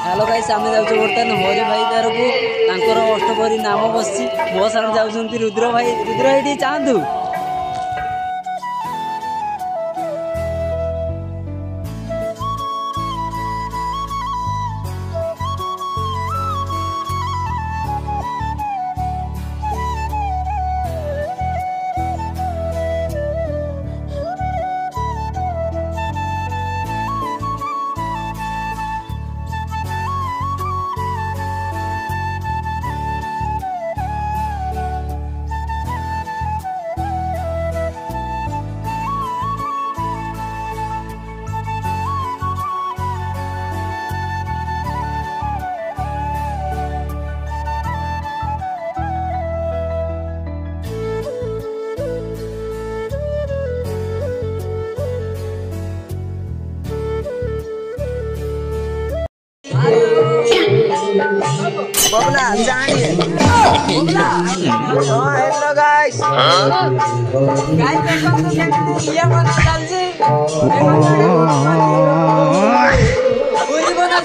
Hello guys आम जाऊँ बर्तमान हरि भाई दार को अष्टपरी नाम बस मो साथ जाऊँ रुद्र भाई। रुद्र ये चाहतु बबला जानिए बबला हेलो गाइस गाइस देखो तो ये बना चलजी पूरी बना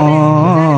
Oh